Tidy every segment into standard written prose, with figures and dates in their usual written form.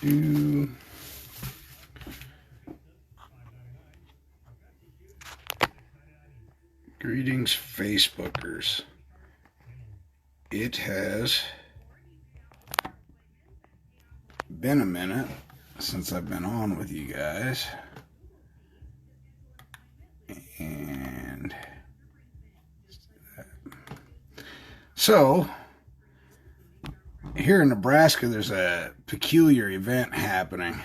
do. Greetings, Facebookers. It has been a minute since I've been on with you guys. And so, here in Nebraska, there's a peculiar event happening.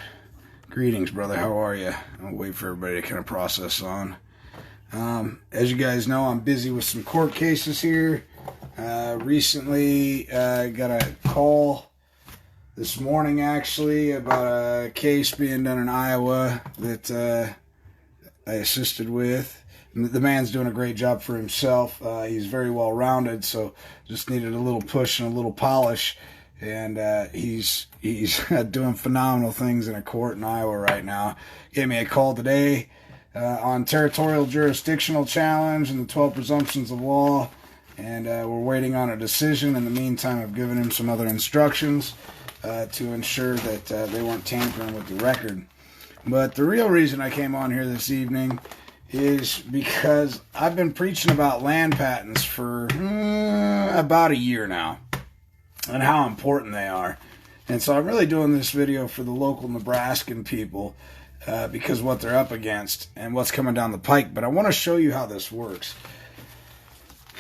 Greetings, brother. How are you? I'll wait for everybody to kind of process on. As you guys know, I'm busy with some court cases here. Recently, got a call this morning, actually, about a case being done in Iowa that I assisted with. The man's doing a great job for himself. He's very well-rounded, so just needed a little push and a little polish. And he's doing phenomenal things in a court in Iowa right now. Gave me a call today on territorial jurisdictional challenge and the 12 presumptions of law. And we're waiting on a decision. In the meantime, I've given him some other instructions to ensure that they weren't tampering with the record. But the real reason I came on here this evening is because I've been preaching about land patents for about a year now and how important they are. And so I'm really doing this video for the local Nebraskan people because what they're up against and what's coming down the pike. But I want to show you how this works.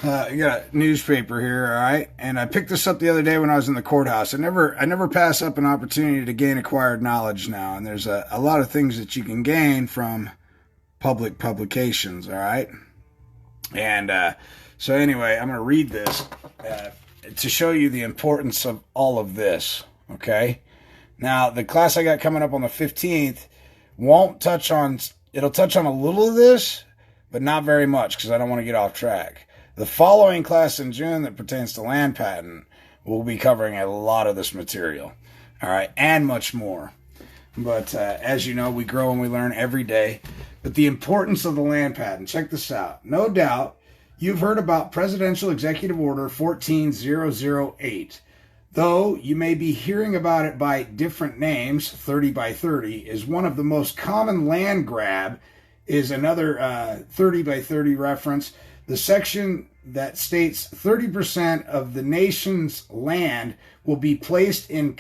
I got a newspaper here, all right? And I picked this up the other day when I was in the courthouse. I never pass up an opportunity to gain acquired knowledge now. And there's a lot of things that you can gain from public publications, all right? And so anyway, I'm going to read this to show you the importance of all of this, okay? Now, the class I got coming up on the 15th won't touch on, it'll touch on a little of this, but not very much because I don't want to get off track. The following class in June that pertains to land patent will be covering a lot of this material, all right, and much more. But as you know, we grow and we learn every day. But the importance of the land patent, check this out. No doubt you've heard about Presidential Executive Order 14008. Though you may be hearing about it by different names, 30 by 30 is one of the most common. Land grab is another 30 by 30 reference. The section that states 30% of the nation's land will be placed in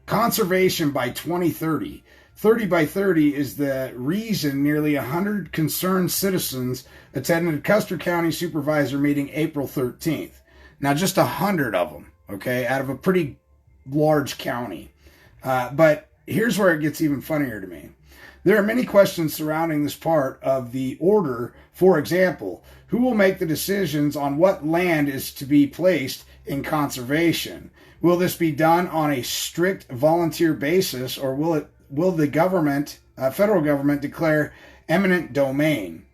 conservation by 2030. 30 by 30 is the reason nearly 100 concerned citizens attended a Custer County Supervisor meeting April 13th. Now, just 100 of them, okay, out of a pretty large county. But here's where it gets even funnier to me. There are many questions surrounding this part of the order. For example, who will make the decisions on what land is to be placed in conservation? Will this be done on a strict volunteer basis, or will the government, federal government, declare eminent domain?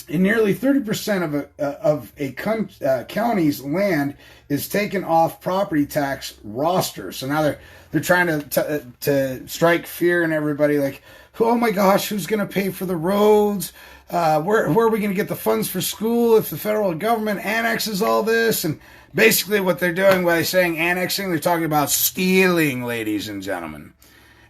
And nearly 30% of a county's land is taken off property tax roster. So now they're trying to strike fear in everybody, like, oh my gosh, who's going to pay for the roads? Where are we going to get the funds for school if the federal government annexes all this? And basically what they're doing by saying annexing, they're talking about stealing, ladies and gentlemen.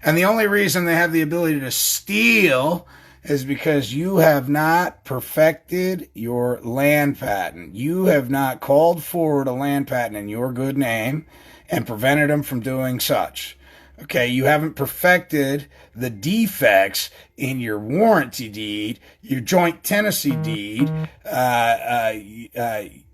And the only reason they have the ability to steal is because you have not perfected your land patent. You have not called forward a land patent in your good name and prevented them from doing such. Okay, you haven't perfected the defects in your warranty deed, your joint tenancy deed,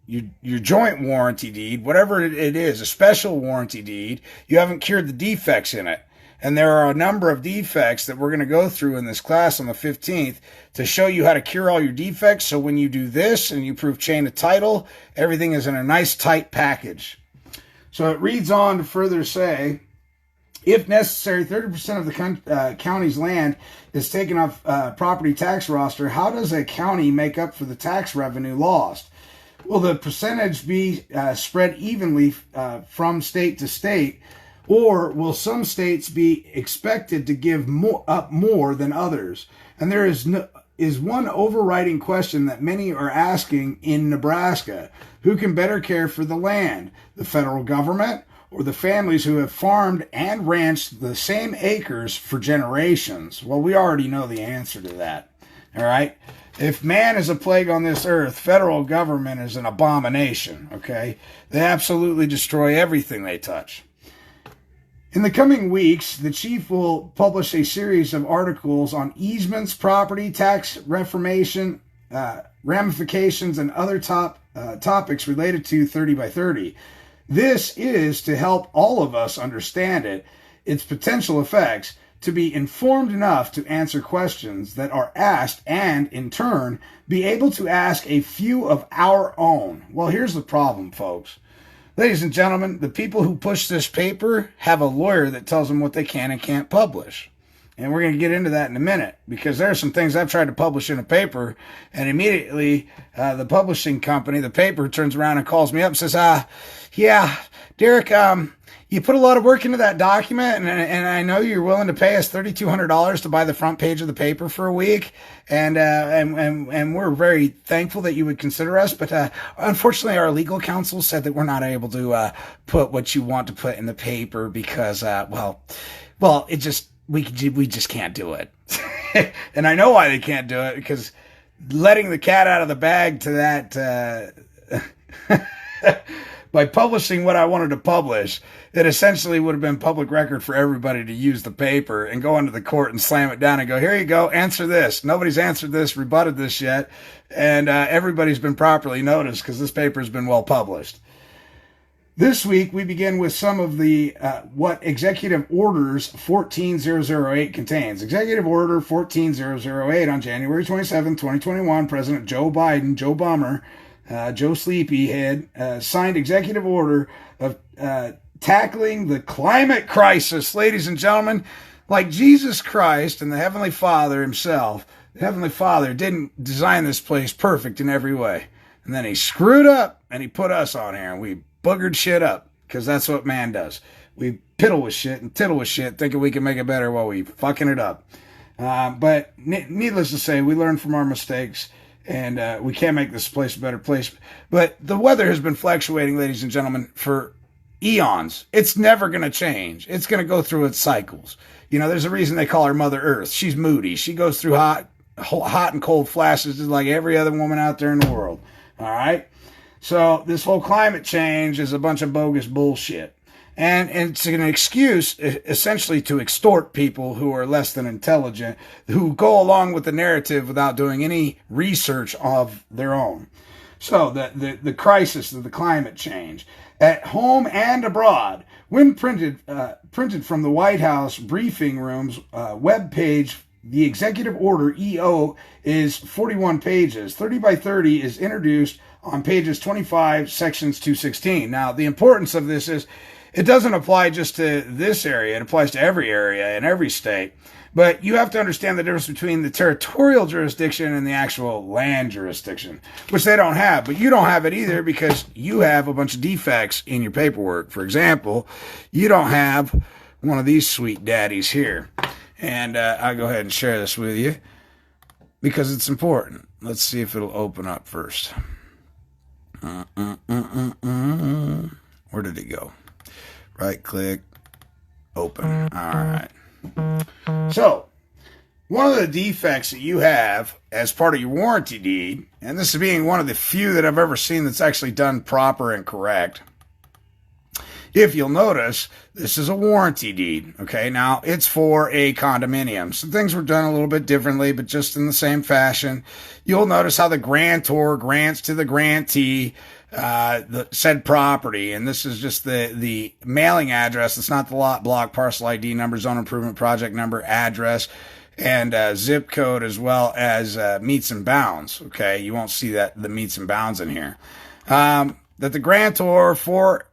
your joint warranty deed, whatever it is, a special warranty deed. You haven't cured the defects in it. And there are a number of defects that we're going to go through in this class on the 15th to show you how to cure all your defects. So when you do this and you prove chain of title, everything is in a nice tight package. So it reads on to further say, if necessary, 30% of the county's land is taken off property tax roster. How does a county make up for the tax revenue lost? Will the percentage be spread evenly from state to state? Or will some states be expected to give up more than others? And there is one overriding question that many are asking in Nebraska. Who can better care for the land? The federal government or the families who have farmed and ranched the same acres for generations? Well, we already know the answer to that. All right? If man is a plague on this earth, federal government is an abomination, okay? They absolutely destroy everything they touch. In the coming weeks, the chief will publish a series of articles on easements, property tax reformation, ramifications, and other topics related to 30 by 30. This is to help all of us understand its potential effects, to be informed enough to answer questions that are asked, and in turn be able to ask a few of our own. Well, here's the problem, folks. Ladies and gentlemen, the people who push this paper have a lawyer that tells them what they can and can't publish. And we're going to get into that in a minute, because there are some things I've tried to publish in a paper, and immediately the publishing company, the paper, turns around and calls me up and says, yeah, Derek, you put a lot of work into that document, and I know you're willing to pay us $3,200 to buy the front page of the paper for a week, and we're very thankful that you would consider us, but unfortunately our legal counsel said that we're not able to put what you want to put in the paper because, it just... We just can't do it. And I know why they can't do it, because letting the cat out of the bag to that, by publishing what I wanted to publish, it essentially would have been public record for everybody to use the paper and go into the court and slam it down and go, here you go, answer this. Nobody's answered this, rebutted this yet. And everybody's been properly noticed because this paper has been well published. This week, we begin with some of the what Executive Orders 14008 contains. Executive Order 14008 on January 27, 2021, President Joe Biden, Joe Bummer, Joe Sleepyhead, signed Executive Order of tackling the climate crisis. Ladies and gentlemen, like Jesus Christ and the Heavenly Father himself, the Heavenly Father didn't design this place perfect in every way. And then he screwed up and he put us on here, and we buggered shit up, because that's what man does. We piddle with shit and tittle with shit, thinking we can make it better while we fucking it up. But needless to say, we learn from our mistakes, and we can make this place a better place. But the weather has been fluctuating, ladies and gentlemen, for eons. It's never going to change. It's going to go through its cycles. You know, there's a reason they call her Mother Earth. She's moody. She goes through hot and cold flashes just like every other woman out there in the world. All right? So this whole climate change is a bunch of bogus bullshit. And it's an excuse essentially to extort people who are less than intelligent, who go along with the narrative without doing any research of their own. So the crisis of the climate change at home and abroad, when printed from the White House briefing room's webpage, the Executive Order EO is 41 pages. 30 by 30 is introduced on pages 25, sections 216. Now, the importance of this is it doesn't apply just to this area. It applies to every area in every state. But you have to understand the difference between the territorial jurisdiction and the actual land jurisdiction, which they don't have. But you don't have it either, because you have a bunch of defects in your paperwork. For example, you don't have one of these sweet daddies here. And I'll go ahead and share this with you because it's important. Let's see if it'll open up first. Where did it go? Right click, open. All right. So, one of the defects that you have as part of your warranty deed, and this is being one of the few that I've ever seen that's actually done proper and correct. If you'll notice, this is a warranty deed. Okay, now it's for a condominium. So things were done a little bit differently, but just in the same fashion. You'll notice how the grantor grants to the grantee the said property, and this is just the mailing address. It's not the lot, block, parcel ID number, zone improvement project number, address, and zip code, as well as meets and bounds. Okay, you won't see that the meets and bounds in here. That the grantor for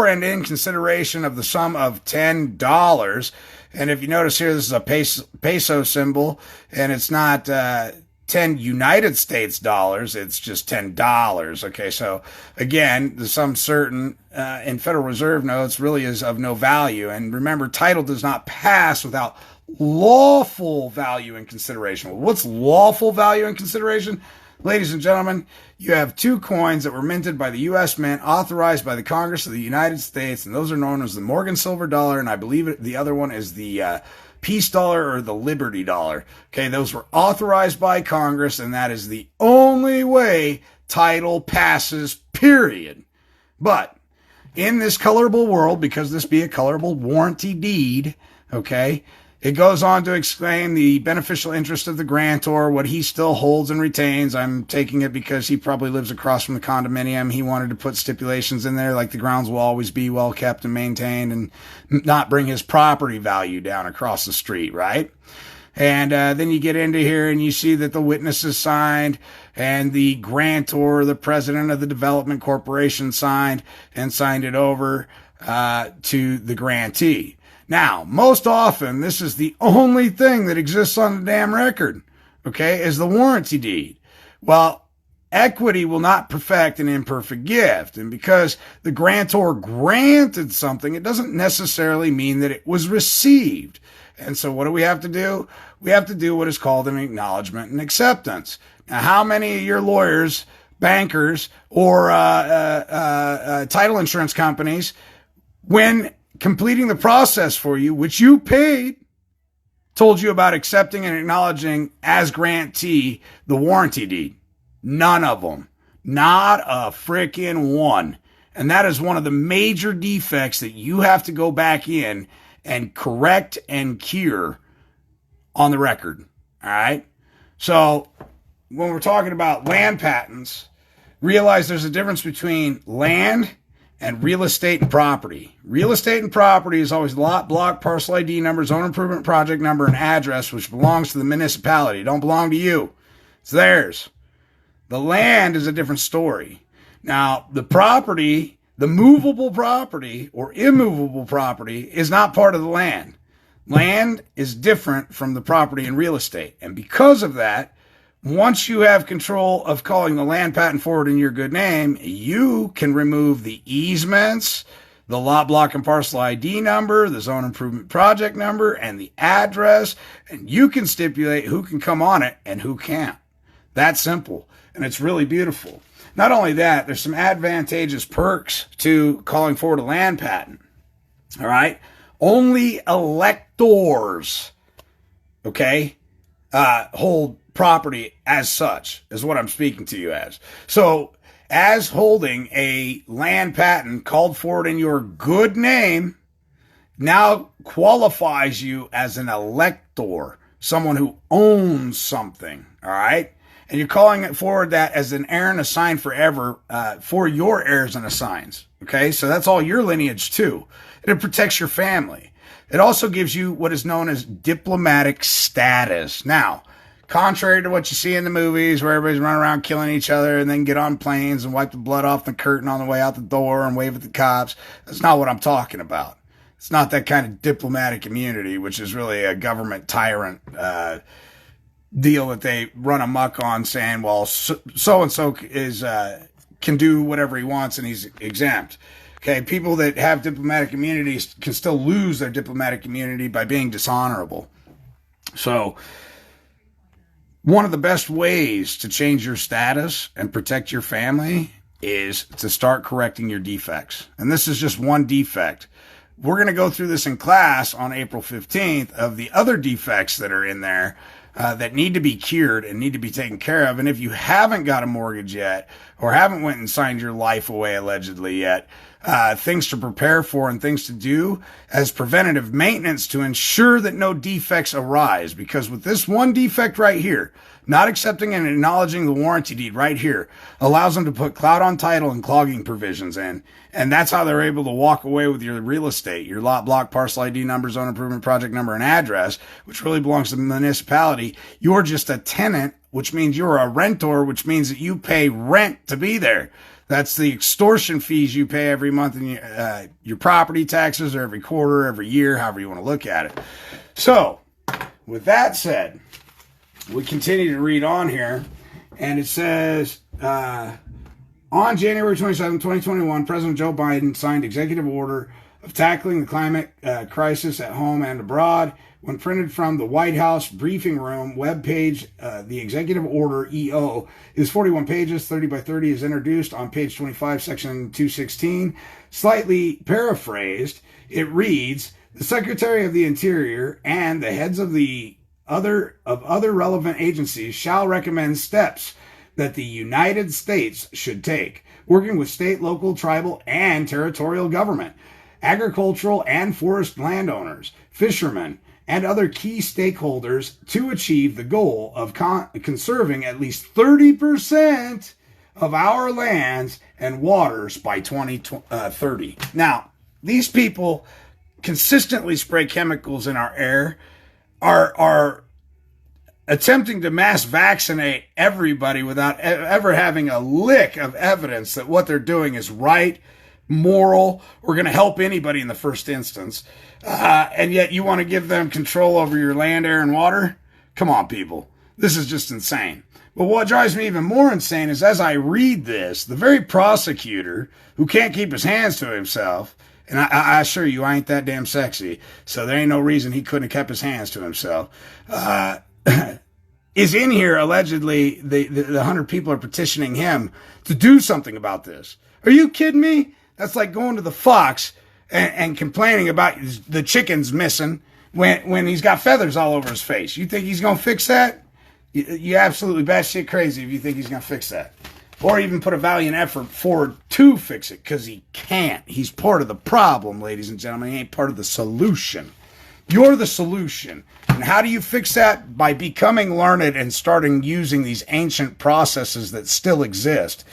and in consideration of the sum of $10. And if you notice here, this is a peso symbol, and it's not 10 United States dollars, it's just $10. Okay, so again, the sum certain in Federal Reserve notes really is of no value. And remember, title does not pass without lawful value and consideration. Well, what's lawful value and consideration? ladies and gentlemen, you have two coins that were minted by the U.S. Mint, authorized by the Congress of the United States, and those are known as the Morgan Silver Dollar, and I believe the other one is the Peace Dollar or the Liberty Dollar. Okay, those were authorized by Congress, and that is the only way title passes, period. But in this colorable world, because this be a colorable warranty deed, okay, it goes on to explain the beneficial interest of the grantor, what he still holds and retains. I'm taking it because he probably lives across from the condominium. He wanted to put stipulations in there like the grounds will always be well kept and maintained and not bring his property value down across the street, right? And then you get into here and you see that the witness is signed and the grantor, the president of the development corporation, signed it over to the grantee. Now, most often, this is the only thing that exists on the damn record, okay, is the warranty deed. Well, equity will not perfect an imperfect gift. And because the grantor granted something, it doesn't necessarily mean that it was received. And so what do we have to do? We have to do what is called an acknowledgement and acceptance. Now, how many of your lawyers, bankers, or title insurance companies, when completing the process for you, which you paid, told you about accepting and acknowledging as grantee the warranty deed? None of them. Not a frickin' one. And that is one of the major defects that you have to go back in and correct and cure on the record. All right? So when we're talking about land patents, realize there's a difference between land and real estate and property. Real estate and property is always lot, block, parcel ID number, zone improvement project number, and address, which belongs to the municipality. It don't belong to you. It's theirs. The land is a different story. Now, the property, the movable property or immovable property, is not part of the land. Land is different from the property in real estate. And because of that, once you have control of calling the land patent forward in your good name, you can remove the easements, the lot, block, and parcel ID number, the zone improvement project number, and the address, and you can stipulate who can come on it and who can't. That simple. And it's really beautiful. Not only that, there's some advantageous perks to calling forward a land patent. All right? Only electors, okay, hold property as such, is what I'm speaking to you as. So, as holding a land patent called forward in your good name now qualifies you as an elector, someone who owns something, all right? And you're calling it forward that as an heir and assign forever for your heirs and assigns, okay? So that's all your lineage too. And it protects your family. It also gives you what is known as diplomatic status. Now, contrary to what you see in the movies where everybody's running around killing each other and then get on planes and wipe the blood off the curtain on the way out the door and wave at the cops, that's not what I'm talking about. It's not that kind of diplomatic immunity, which is really a government tyrant deal that they run amok on, saying, well, so-and-so is can do whatever he wants and he's exempt. Okay, people that have diplomatic immunities can still lose their diplomatic immunity by being dishonorable. So, one of the best ways to change your status and protect your family is to start correcting your defects. And this is just one defect. We're going to go through this in class on April 15th of the other defects that are in there that need to be cured and need to be taken care of. And if you haven't got a mortgage yet or haven't went and signed your life away allegedly yet, things to prepare for and things to do as preventative maintenance to ensure that no defects arise. Because with this one defect right here, not accepting and acknowledging the warranty deed right here allows them to put clout on title and clogging provisions in. And that's how they're able to walk away with your real estate, your lot, block, parcel ID number, zone improvement project number, and address, which really belongs to the municipality. You're just a tenant, which means you're a rentor, which means that you pay rent to be there. That's the extortion fees you pay every month in your property taxes, or every quarter, every year, however you want to look at it. So, with that said, we continue to read on here, and it says, on January 27, 2021, President Joe Biden signed Executive Order of Tackling the Climate Crisis at Home and Abroad. When printed from the White House briefing room webpage, the executive order EO is 41 pages, 30 by 30 is introduced on page 25, section 216. Slightly paraphrased, it reads, the Secretary of the Interior and the heads of other relevant agencies shall recommend steps that the United States should take, working with state, local, tribal, and territorial government, agricultural and forest landowners, fishermen, and other key stakeholders to achieve the goal of conserving at least 30% of our lands and waters by 2030. Now, these people consistently spray chemicals in our air, are attempting to mass vaccinate everybody without ever having a lick of evidence that what they're doing is right, moral, or going to help anybody in the first instance. And yet you want to give them control over your land, air, and water? Come on, people. This is just insane. But what drives me even more insane is as I read this, the very prosecutor who can't keep his hands to himself, and I assure you, I ain't that damn sexy, so there ain't no reason he couldn't have kept his hands to himself, is in here allegedly, the 100 people are petitioning him to do something about this. Are you kidding me? That's like going to the Fox and complaining about the chicken's missing when he's got feathers all over his face. You think he's going to fix that? You absolutely batshit crazy if you think he's going to fix that. Or even put a valiant effort forward to fix it, because he can't. He's part of the problem, ladies and gentlemen. He ain't part of the solution. You're the solution. And how do you fix that? By becoming learned and starting using these ancient processes that still exist.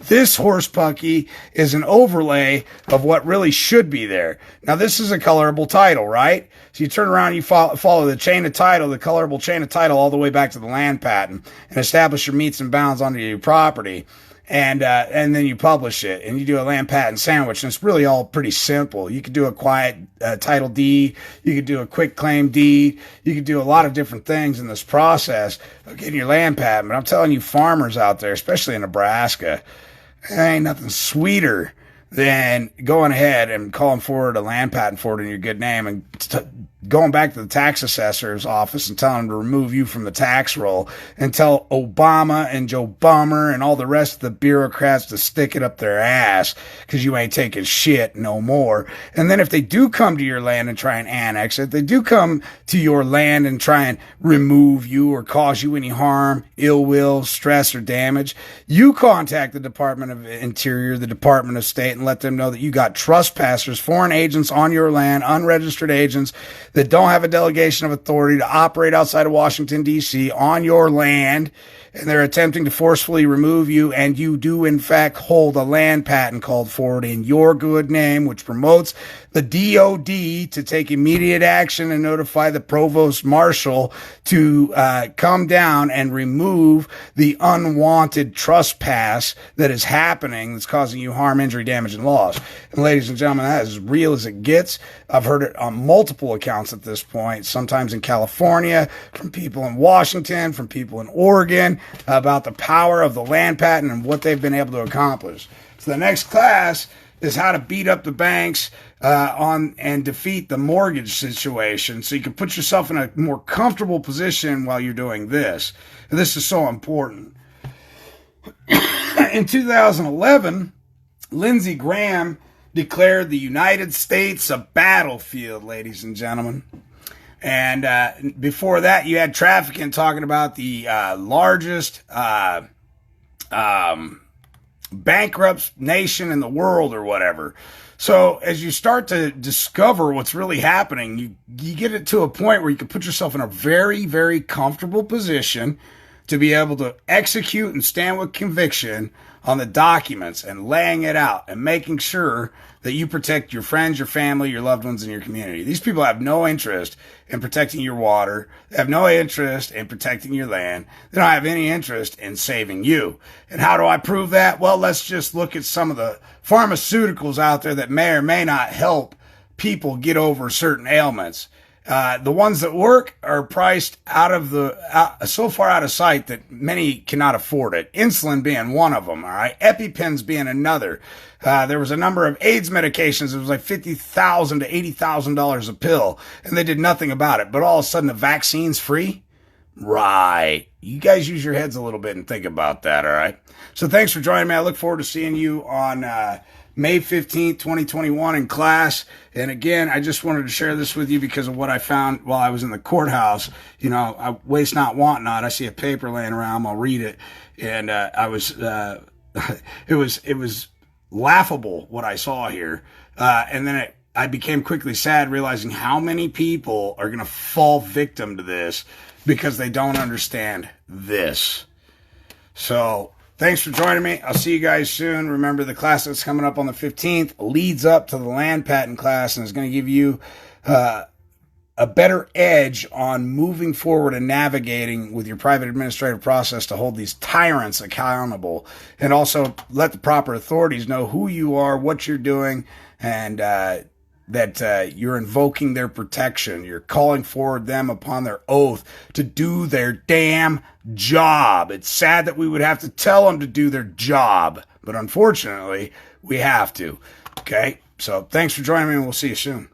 This horse punky is an overlay of what really should be there. Now, this is a colorable title, right? So you turn around, you follow the chain of title, the colorable chain of title, all the way back to the land patent, and establish your metes and bounds onto your property. And then you publish it, and you do a land patent sandwich, and it's really all pretty simple. You could do a quiet title deed, you could do a quick claim deed, you could do a lot of different things in this process of getting your land patent. But I'm telling you, farmers out there, especially in Nebraska, there ain't nothing sweeter than going ahead and calling forward a land patent for it in your good name and going back to the tax assessor's office and telling them to remove you from the tax roll, and tell Obama and Joe Bummer and all the rest of the bureaucrats to stick it up their ass because you ain't taking shit no more. And then if they do come to your land and try and annex it, they do come to your land and try and remove you or cause you any harm, ill will, stress, or damage, you contact the Department of Interior, the Department of State, and let them know that you got trespassers, foreign agents on your land, unregistered agents that don't have a delegation of authority to operate outside of Washington, D.C. on your land, and they're attempting to forcefully remove you, and you do in fact hold a land patent called forward in your good name, which promotes the DOD to take immediate action and notify the provost marshal to come down and remove the unwanted trespass that is happening, that's causing you harm, injury, damage, and loss. And ladies and gentlemen, that is as real as it gets. I've heard it on multiple accounts at this point, sometimes in California, from people in Washington, from people in Oregon, about the power of the land patent and what they've been able to accomplish. So the next class is how to beat up the banks on and defeat the mortgage situation, so you can put yourself in a more comfortable position while you're doing this. And this is so important. In 2011, Lindsey Graham declared the United States a battlefield, ladies and gentlemen. And before that, you had Trafficant talking about the largest bankrupt nation in the world or whatever. So as you start to discover what's really happening, you get it to a point where you can put yourself in a very, very comfortable position to be able to execute and stand with conviction on the documents and laying it out and making sure that you protect your friends, your family, your loved ones, and your community. These people have no interest in protecting your water. They have no interest in protecting your land. They don't have any interest in saving you. And how do I prove that? Well, let's just look at some of the pharmaceuticals out there that may or may not help people get over certain ailments. The ones that work are priced so far out of sight that many cannot afford it. Insulin being one of them, all right? EpiPens being another. There was a number of AIDS medications. It was like $50,000 to $80,000 a pill, and they did nothing about it. But all of a sudden, the vaccine's free? Right. You guys use your heads a little bit and think about that, all right? So thanks for joining me. I look forward to seeing you on May 15th, 2021 in class. And again, I just wanted to share this with you because of what I found while I was in the courthouse. You know, I waste not, want not. I see a paper laying around, I'll read it. And it was laughable what I saw here. And then I became quickly sad realizing how many people are going to fall victim to this because they don't understand this. So thanks for joining me. I'll see you guys soon. Remember, the class that's coming up on the 15th leads up to the land patent class and is going to give you a better edge on moving forward and navigating with your private administrative process to hold these tyrants accountable, and also let the proper authorities know who you are, what you're doing, and that you're invoking their protection. You're calling forward them upon their oath to do their damn job. It's sad that we would have to tell them to do their job, but unfortunately, we have to. Okay? So thanks for joining me, and we'll see you soon.